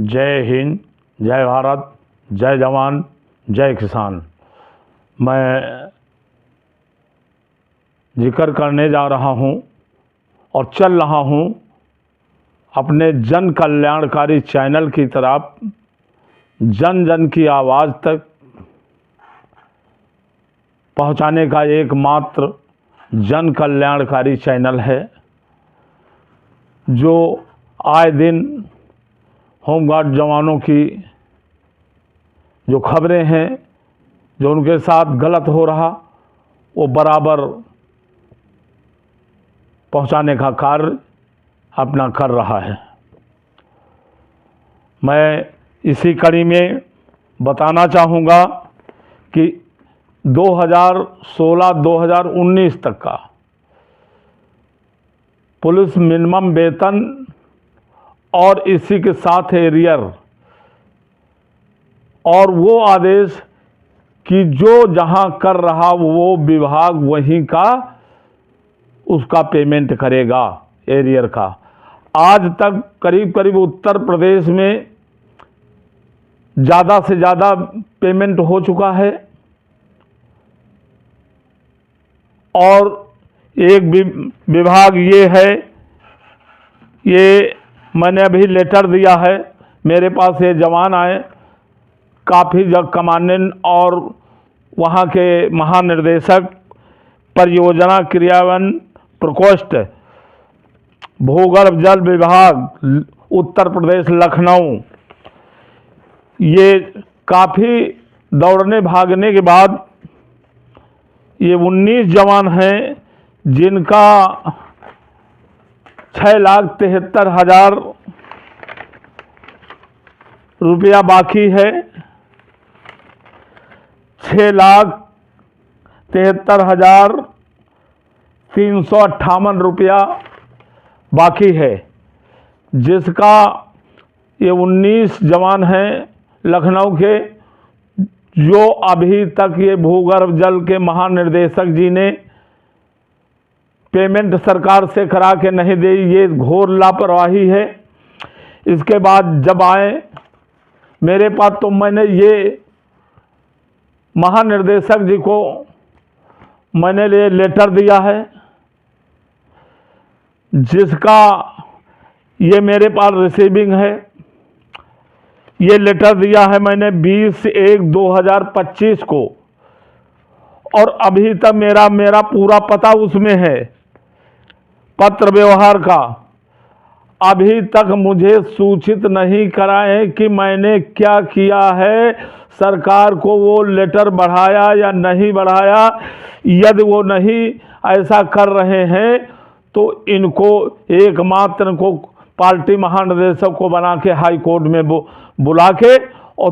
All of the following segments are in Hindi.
जय हिंद, जय भारत, जय जवान, जय किसान। मैं जिक्र करने जा रहा हूँ और चल रहा हूँ अपने जन कल्याणकारी चैनल की तरफ। जन जन की आवाज़ तक पहुँचाने का एकमात्र जन कल्याणकारी चैनल है, जो आए दिन होमगार्ड जवानों की जो खबरें हैं, जो उनके साथ गलत हो रहा, वो बराबर पहुंचाने का कार्य अपना कर रहा है। मैं इसी कड़ी में बताना चाहूँगा कि 2016-2019 तक का पुलिस मिनिमम वेतन और इसी के साथ एरियर और वो आदेश कि जो जहां कर रहा वो विभाग वहीं का उसका पेमेंट करेगा, एरियर का। आज तक करीब करीब उत्तर प्रदेश में ज़्यादा से ज़्यादा पेमेंट हो चुका है और एक विभाग ये है, ये मैंने अभी लेटर दिया है, मेरे पास ये जवान आए, काफ़ी जग कमांडेंट और वहाँ के महानिर्देशक परियोजना क्रियान्वयन प्रकोष्ठ भूगर्भ जल विभाग उत्तर प्रदेश लखनऊ, ये काफ़ी दौड़ने भागने के बाद ये 19 जवान हैं जिनका 6,73,000 रुपया बाकी है। 6,73,358 रुपया बाकी है, जिसका ये 19 जवान हैं लखनऊ के, जो अभी तक ये भूगर्भ जल के महानिर्देशक जी ने पेमेंट सरकार से करा के नहीं दी। ये घोर लापरवाही है। इसके बाद जब आए मेरे पास, तो मैंने ये महानिर्देशक जी को मैंने ये लेटर दिया है, जिसका ये मेरे पास रिसीविंग है। ये लेटर दिया है मैंने 20/1/2025 को, और अभी तक मेरा पूरा पता उसमें है, पत्र व्यवहार का। अभी तक मुझे सूचित नहीं कराए कि मैंने क्या किया है, सरकार को वो लेटर बढ़ाया या नहीं बढ़ाया। यदि वो नहीं ऐसा कर रहे हैं तो इनको एकमात्र को पार्टी महानिदेशक को बना के हाई कोर्ट में बुला के, और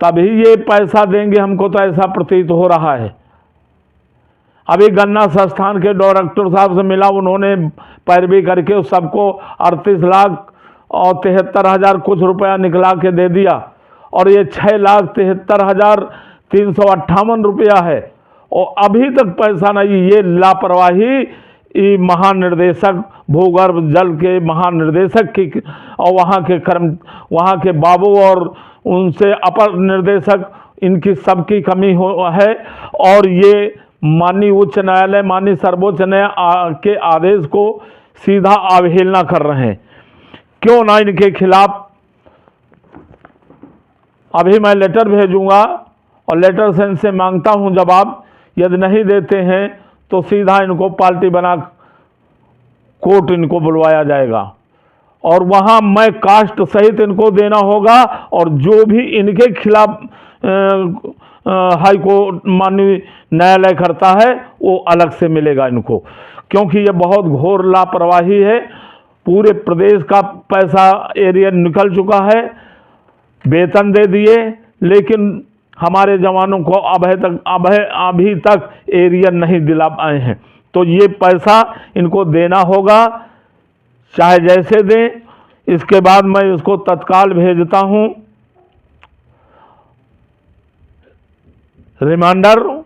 तभी ये पैसा देंगे हमको, तो ऐसा प्रतीत हो रहा है। अभी गन्ना संस्थान के डायरेक्टर साहब से मिला, उन्होंने पैरवी करके सबको 38,73,000 कुछ रुपया निकला के दे दिया, और ये 6,73,358 रुपया है, और अभी तक पैसा नहीं। ये लापरवाही महानिर्देशक भूगर्भ जल के महानिर्देशक की और वहाँ के बाबू और उनसे अपर निर्देशक, इनकी सबकी कमी है। और ये माननीय उच्च न्यायालय, माननीय सर्वोच्च न्यायालय के आदेश को सीधा अवहेलना कर रहे हैं। क्यों ना इनके खिलाफ अभी मैं लेटर भेजूंगा और लेटर से इनसे मांगता हूं जवाब। यदि नहीं देते हैं तो सीधा इनको पार्टी बना कोर्ट इनको बुलवाया जाएगा, और वहां मैं कास्ट सहित इनको देना होगा, और जो भी इनके खिलाफ हाई कोर्ट माननीय न्यायालय करता है वो अलग से मिलेगा इनको, क्योंकि ये बहुत घोर लापरवाही है। पूरे प्रदेश का पैसा एरियर निकल चुका है, वेतन दे दिए, लेकिन हमारे जवानों को अभी तक एरियर नहीं दिला पाए हैं। तो ये पैसा इनको देना होगा, चाहे जैसे दें। इसके बाद मैं इसको तत्काल भेजता हूं रिमाइंडर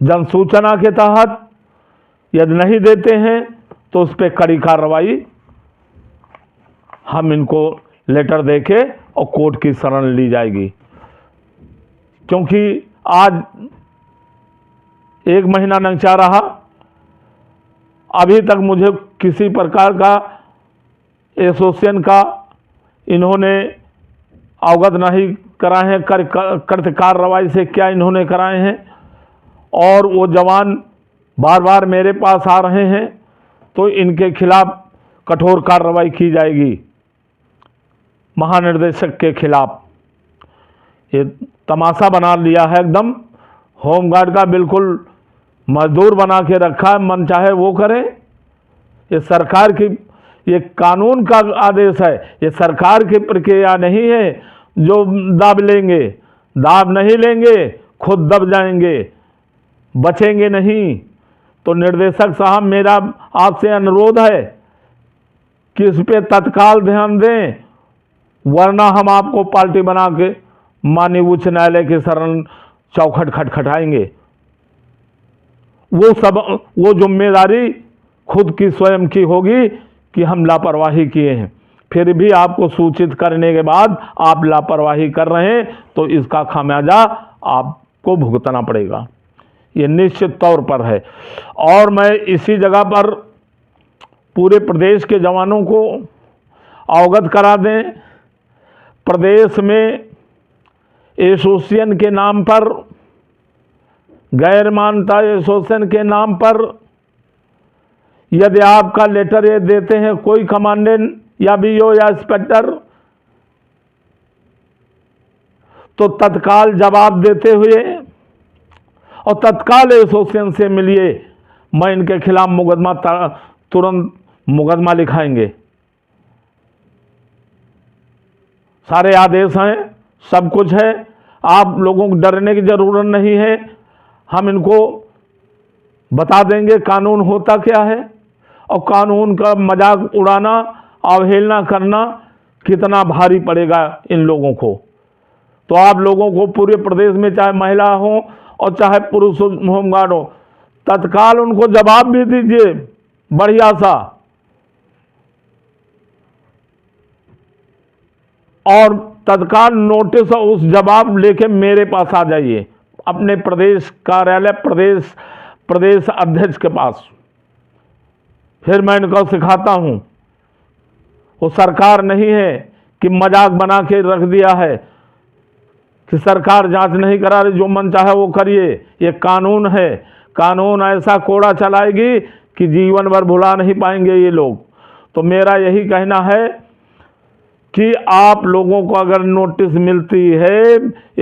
जनसूचना के तहत। यदि नहीं देते हैं तो उस पर कड़ी कार्रवाई हम इनको लेटर देके और कोर्ट की शरण ली जाएगी। क्योंकि आज 1 महीना नंचा रहा, अभी तक मुझे किसी प्रकार का एसोसिएशन का इन्होंने अवगत नहीं कराए हैं, कृत्य कार्रवाई से क्या इन्होंने कराए हैं। और वो जवान बार बार मेरे पास आ रहे हैं, तो इनके खिलाफ कठोर कार्रवाई की जाएगी। महानिर्देशक के खिलाफ ये तमाशा बना लिया है, एकदम होमगार्ड का बिल्कुल मजदूर बना के रखा है, मन चाहे वो करे। ये सरकार की, ये कानून का आदेश है, ये सरकार की प्रक्रिया नहीं है जो दाब लेंगे। दाब नहीं लेंगे, खुद दब जाएंगे, बचेंगे नहीं। तो निर्देशक साहब, मेरा आपसे अनुरोध है कि इस पे तत्काल ध्यान दें, वरना हम आपको पार्टी बना के माननीय उच्च न्यायालय के शरण चौखट खटखटाएंगे। वो जिम्मेदारी खुद की स्वयं की होगी कि हम लापरवाही किए हैं। फिर भी आपको सूचित करने के बाद आप लापरवाही कर रहे हैं, तो इसका खामियाजा आपको भुगतना पड़ेगा, ये निश्चित तौर पर है। और मैं इसी जगह पर पूरे प्रदेश के जवानों को अवगत करा दें, प्रदेश में एसोसिएशन के नाम पर, गैर मान्यता एसोसिएशन के नाम पर यदि आपका लेटर ये देते हैं कोई कमांडेंट या बीओ या इंस्पेक्टर, तो तत्काल जवाब देते हुए और तत्काल एसोसिएशन से मिलिए, मैं इनके खिलाफ मुकदमा, तुरंत मुकदमा लिखाएंगे। सारे आदेश हैं, सब कुछ है, आप लोगों को डरने की जरूरत नहीं है। हम इनको बता देंगे कानून होता क्या है, और कानून का मजाक उड़ाना, अवहेलना करना कितना भारी पड़ेगा इन लोगों को। तो आप लोगों को पूरे प्रदेश में, चाहे महिला हो और चाहे पुरुष होमगार्ड हो, तत्काल उनको जवाब भी दीजिए बढ़िया सा, और तत्काल नोटिस और उस जवाब लेके मेरे पास आ जाइए, अपने प्रदेश कार्यालय, प्रदेश अध्यक्ष के पास। फिर मैं इनको सिखाता हूं, वो सरकार नहीं है कि मजाक बना के रख दिया है कि सरकार जांच नहीं करा रही, जो मन चाहे वो करिए। ये कानून है, कानून ऐसा कोड़ा चलाएगी कि जीवन भर भुला नहीं पाएंगे ये लोग। तो मेरा यही कहना है कि आप लोगों को अगर नोटिस मिलती है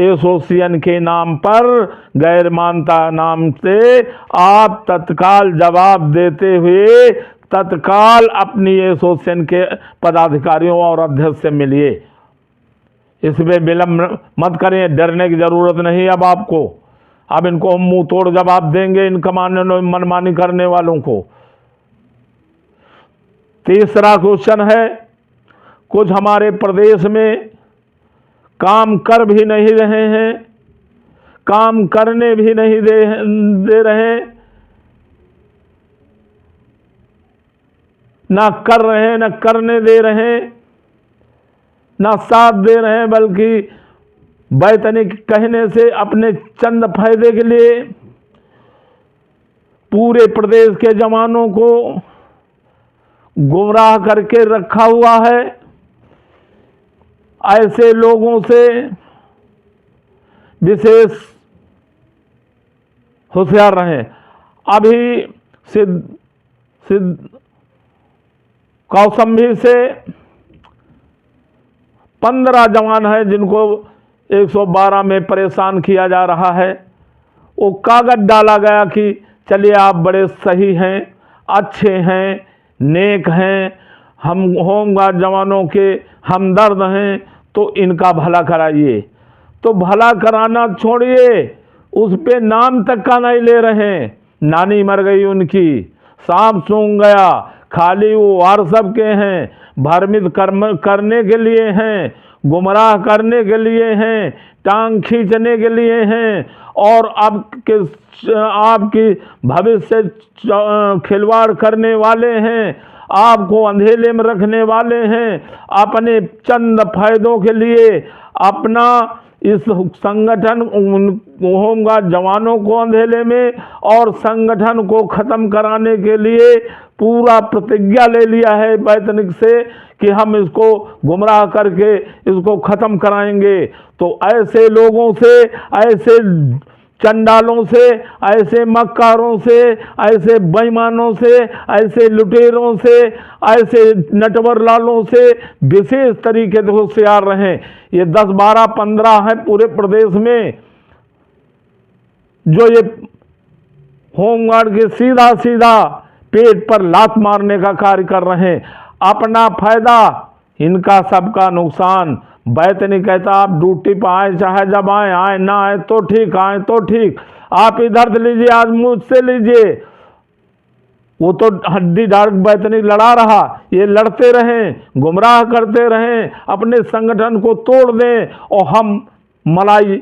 एसोसिएशन के नाम पर, गैर मान्यता नाम से, आप तत्काल जवाब देते हुए तत्काल अपनी एसोसिएशन के पदाधिकारियों और अध्यक्ष से मिलिए। इसमें विलंब मत करें, डरने की जरूरत नहीं। अब आपको, अब इनको हम मुंह तोड़ जवाब देंगे, इन कमांडों मनमानी करने वालों को। तीसरा क्वेश्चन है, कुछ हमारे प्रदेश में काम कर भी नहीं रहे हैं, काम करने भी नहीं दे रहे, ना कर रहे हैं, ना करने दे रहे, ना साथ दे रहे हैं, बल्कि वैतनिक कहने से अपने चंद फायदे के लिए पूरे प्रदेश के जवानों को गुमराह करके रखा हुआ है। ऐसे लोगों से विशेष होशियार रहें। अभी सिद्ध कौसंबी से 15 जवान हैं जिनको 112 में परेशान किया जा रहा है। वो कागज डाला गया कि चलिए आप बड़े सही हैं, अच्छे हैं, नेक हैं, हम होमगार्ड जवानों के हमदर्द हैं, तो इनका भला कराइए। तो भला कराना छोड़िए, उस पे नाम तक का नहीं ले रहे हैं। नानी मर गई उनकी, सांप सूंघ गया, खाली वो वार सब के हैं, भ्रमित करने के लिए हैं, गुमराह करने के लिए हैं, टांग खींचने के लिए हैं, और आपकी भविष्य से खिलवाड़ करने वाले हैं, आपको अंधेले में रखने वाले हैं, अपने चंद फायदों के लिए अपना इस संगठन होमगार्ड जवानों को अंधेले में और संगठन को ख़त्म कराने के लिए पूरा प्रतिज्ञा ले लिया है वैतनिक से कि हम इसको गुमराह करके इसको ख़त्म कराएंगे। तो ऐसे लोगों से, ऐसे चंडालों से, ऐसे मक्कारों से, ऐसे बेईमानों से, ऐसे लुटेरों से, ऐसे नटवर लालों से विशेष तरीके से होशियार रहें। ये 10, 12, 15 हैं पूरे प्रदेश में जो ये होमगार्ड के सीधा सीधा पेट पर लात मारने का कार्य कर रहे हैं। अपना फायदा, इनका सबका नुकसान। वैतनिक कहता आप ड्यूटी पर आए, चाहे जब आए, आए ना आए तो ठीक, आए तो ठीक, आप इधर से लीजिए, आज मुझसे लीजिए। वो तो हड्डी डार्क वैतनिक लड़ा रहा, ये लड़ते रहें, गुमराह करते रहें, अपने संगठन को तोड़ दें और हम मलाई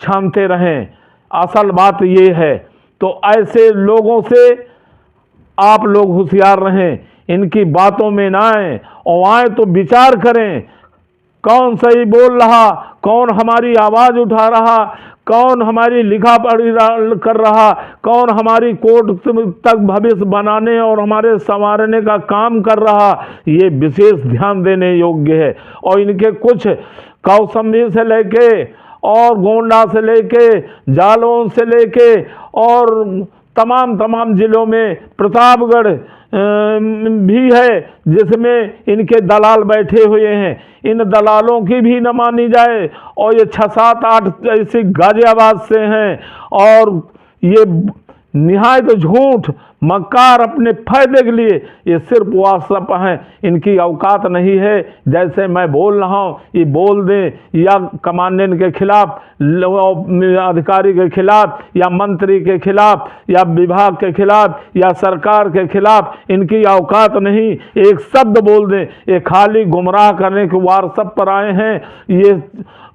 छानते रहें। असल बात ये है। तो ऐसे लोगों से आप लोग होशियार रहें, इनकी बातों में ना आए, और आए तो विचार करें कौन सही बोल रहा, कौन हमारी आवाज़ उठा रहा, कौन हमारी लिखा पढ़ी कर रहा, कौन हमारी कोर्ट तक भविष्य बनाने और हमारे संवारने का काम कर रहा। ये विशेष ध्यान देने योग्य है। और इनके कुछ कौशंबी से लेके और गोंडा से लेके, जालौन से लेके और तमाम जिलों में प्रतापगढ़ भी है जिसमें इनके दलाल बैठे हुए हैं। इन दलालों की भी न मानी जाए। और ये 6, 7, 8 ऐसे गाजियाबाद से हैं और ये निहायत झूठ मक्कार अपने फायदे के लिए ये सिर्फ व्हाट्सएप हैं। इनकी औकात नहीं है। जैसे मैं बोल रहा हूँ ये बोल दें, या कमांडेंट के खिलाफ, अधिकारी के खिलाफ, या मंत्री के खिलाफ, या विभाग के खिलाफ, या सरकार के खिलाफ, इनकी औकात नहीं। एक शब्द बोल दें, ये खाली गुमराह करने के व्हाट्सएप पर आए हैं। ये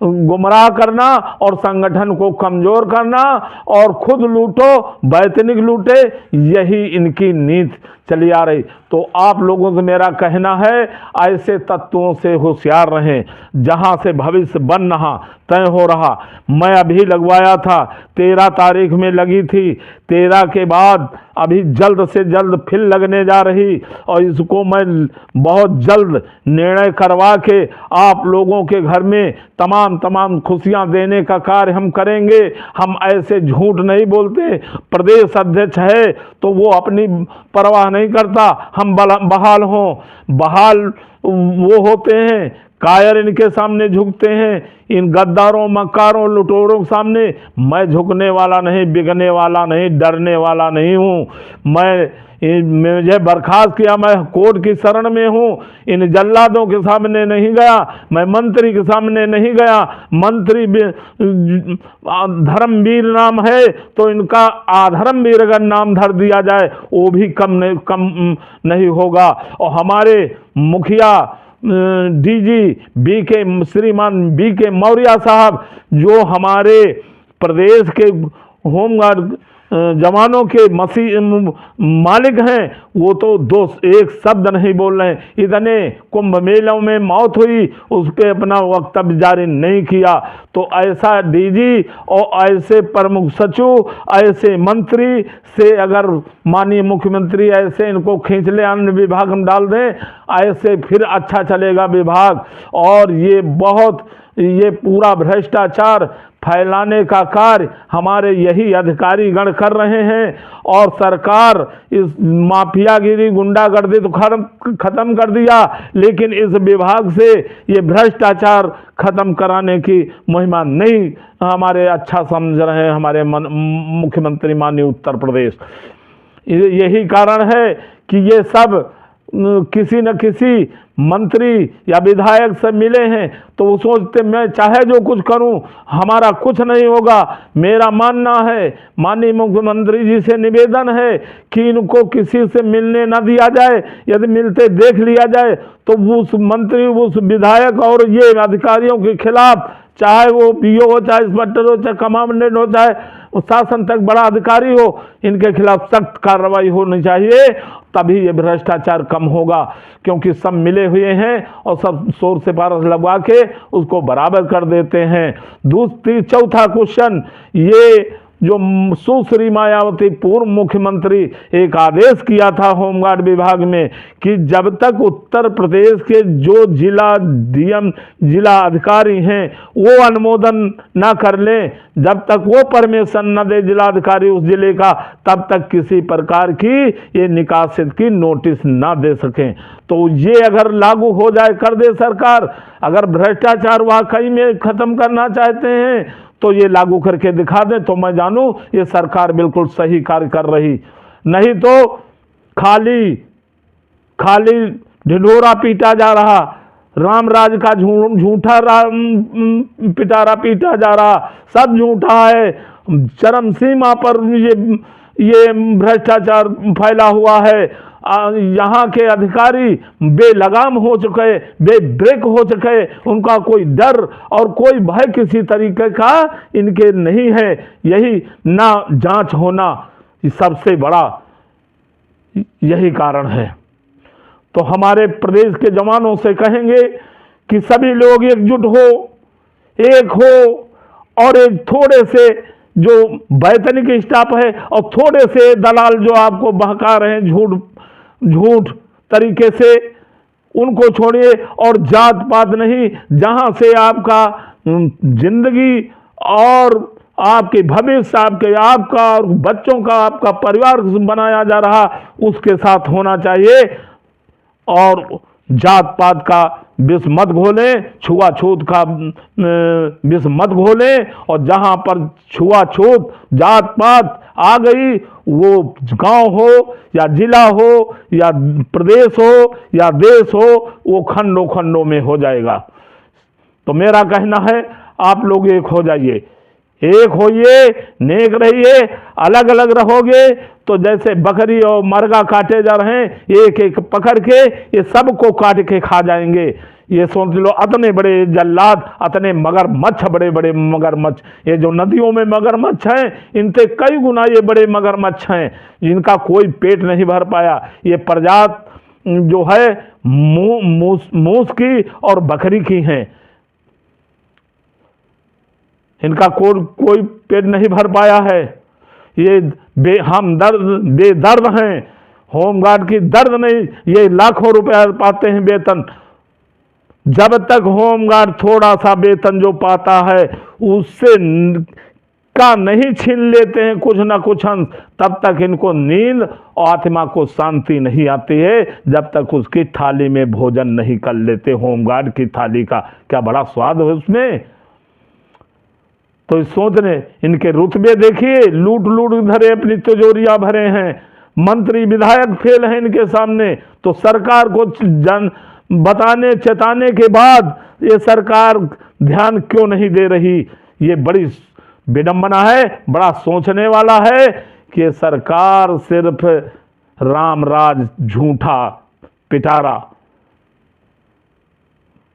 गुमराह करना और संगठन को कमजोर करना और खुद लूटो, वैतनिक लूटे, यही इनकी नीति चली आ रही। तो आप लोगों से मेरा कहना है ऐसे तत्वों से होशियार रहें जहां से भविष्य बन रहा, तय हो रहा। मैं अभी लगवाया था, 13 तारीख में लगी थी, 13 के बाद अभी जल्द से जल्द फिर लगने जा रही। और इसको मैं बहुत जल्द निर्णय करवा के आप लोगों के घर में तमाम खुशियां देने का कार्य हम करेंगे। हम ऐसे झूठ नहीं बोलते। प्रदेश अध्यक्ष है तो वो अपनी परवाह नहीं करता, हम बहाल हों, बहाल वो होते हैं, कायर इनके सामने झुकते हैं। इन गद्दारों, मक्कारों, लुटेरों के सामने मैं झुकने वाला नहीं, बिगने वाला नहीं, डरने वाला नहीं हूँ। मुझे बर्खास्त किया, मैं कोर्ट की शरण में हूँ। इन जल्लादों के सामने नहीं गया, मैं मंत्री के सामने नहीं गया। मंत्री धर्मवीर नाम है तो इनका अधर्मवीर अगर नाम धर दिया जाए वो भी कम नहीं होगा। और हमारे मुखिया डीजी श्रीमान BK मौर्य साहब जो हमारे प्रदेश के होमगार्ड जवानों के मालिक हैं, वो तो एक शब्द नहीं बोल रहे हैं। इतने कुंभ मेलों में मौत हुई, उस पर अपना वक्तव्य जारी नहीं किया। तो ऐसा डीजी और ऐसे प्रमुख सचिव, ऐसे मंत्री से अगर माननीय मुख्यमंत्री ऐसे इनको खींच ले, अन्य विभाग हम डाल दें, ऐसे फिर अच्छा चलेगा विभाग। और ये पूरा भ्रष्टाचार फैलाने का कार्य हमारे यही अधिकारी गण कर रहे हैं। और सरकार इस माफियागिरी, गुंडागर्दी तो खत्म कर दिया, लेकिन इस विभाग से ये भ्रष्टाचार खत्म कराने की मुहिम नहीं हमारे अच्छा समझ रहे हैं हमारे मुख्यमंत्री माननीय उत्तर प्रदेश। यही कारण है कि ये सब किसी न किसी मंत्री या विधायक से मिले हैं तो वो सोचते मैं चाहे जो कुछ करूं हमारा कुछ नहीं होगा। मेरा मानना है, माननीय मुख्यमंत्री जी से निवेदन है कि इनको किसी से मिलने न दिया जाए। यदि मिलते देख लिया जाए तो उस मंत्री, उस विधायक और ये अधिकारियों के खिलाफ, चाहे वो PO हो, चाहे इंस्पेक्टर हो, चाहे कमांडेंट हो, चाहे शासन तक बड़ा अधिकारी हो, इनके खिलाफ सख्त कार्रवाई होनी चाहिए। तभी ये भ्रष्टाचार कम होगा, क्योंकि सब मिले हुए हैं और सब शोर से पारस लगवा के उसको बराबर कर देते हैं। चौथा क्वेश्चन, ये जो सुश्री मायावती पूर्व मुख्यमंत्री एक आदेश किया था होमगार्ड विभाग में कि जब तक उत्तर प्रदेश के जो जिला डीएम जिला अधिकारी हैं वो अनुमोदन ना कर लें, जब तक वो परमिशन न दे जिलाधिकारी उस जिले का, तब तक किसी प्रकार की ये निकासित की नोटिस ना दे सकें। तो ये अगर लागू हो जाए, कर दे सरकार, अगर भ्रष्टाचार वाकई में खत्म करना चाहते हैं तो ये लागू करके दिखा दें, तो मैं जानूं ये सरकार बिल्कुल सही कार्य कर रही। नहीं तो खाली ढिंढोरा पीटा जा रहा, रामराज का झूठा पिटारा पीटा जा रहा, सब झूठा है। चरम सीमा पर ये भ्रष्टाचार फैला हुआ है। यहाँ के अधिकारी बेलगाम हो चुके, बेब्रेक हो चुके, उनका कोई डर और कोई भय किसी तरीके का इनके नहीं है। यही ना जांच होना सबसे बड़ा यही कारण है। तो हमारे प्रदेश के जवानों से कहेंगे कि सभी लोग एकजुट हो, एक हो, और एक थोड़े से जो वैतनिक स्टाफ है और थोड़े से दलाल जो आपको बहका रहे हैं झूठ तरीके से, उनको छोड़िए। और जात पात नहीं, जहां से आपका जिंदगी और आपके भविष्य आपका और बच्चों का आपका परिवार बनाया जा रहा, उसके साथ होना चाहिए। और जात पात का विष मत घोलें, छुआछूत का विष मत घोलें। और जहां पर छुआछूत जात पात आ गई, वो गांव हो या जिला हो या प्रदेश हो या देश हो, वो खंडों खंडों में हो जाएगा। तो मेरा कहना है आप लोग एक हो जाइए, एक होइए, नेक रहिए। अलग अलग रहोगे तो जैसे बकरी और मरगा काटे जा रहे हैं, एक एक पकड़ के ये सबको काट के खा जाएंगे। ये सोच लो, अतने बड़े जल्लाद, अतने मगरमच्छ, बड़े बड़े मगरमच्छ, ये जो नदियों में मगरमच्छ हैं, इनसे कई गुना ये बड़े मगरमच्छ हैं जिनका कोई पेट नहीं भर पाया। ये प्रजाति जो है मूस की और बकरी की हैं, इनका कोई पेट नहीं भर पाया है। ये बेदर्द हैं, होमगार्ड की दर्द नहीं, ये लाखों रुपया पाते हैं वेतन। जब तक होमगार्ड थोड़ा सा वेतन जो पाता है उससे का नहीं छीन लेते हैं कुछ ना कुछ अंश, तब तक इनको नींद और आत्मा को शांति नहीं आती है, जब तक उसकी थाली में भोजन नहीं कर लेते। होमगार्ड की थाली का क्या बड़ा स्वाद है उसमें। तो सोचने, इनके रुतबे देखिए, लूट धरे, अपनी तिजोरियां भरे हैं, मंत्री विधायक फेल हैं इनके सामने। तो सरकार को बताने चेताने के बाद ये सरकार ध्यान क्यों नहीं दे रही, ये बड़ी विडंबना है। बड़ा सोचने वाला है कि ये सरकार सिर्फ रामराज झूठा पिटारा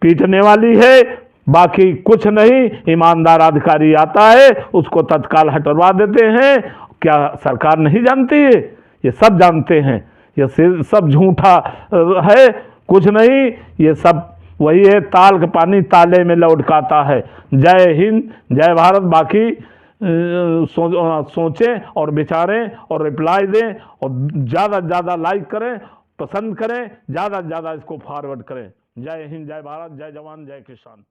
पीटने वाली है, बाकी कुछ नहीं। ईमानदार अधिकारी आता है उसको तत्काल हटवा देते हैं। क्या सरकार नहीं जानती है? ये सब जानते हैं, ये सब झूठा है, कुछ नहीं। ये सब वही है, ताल का पानी ताले में लौटकाता है। जय हिंद, जय भारत। बाकी सोचें और विचारें और रिप्लाई दें और ज़्यादा से ज़्यादा लाइक करें, पसंद करें, ज़्यादा से ज़्यादा इसको फॉरवर्ड करें। जय हिंद, जय भारत, जय जवान, जय किसान।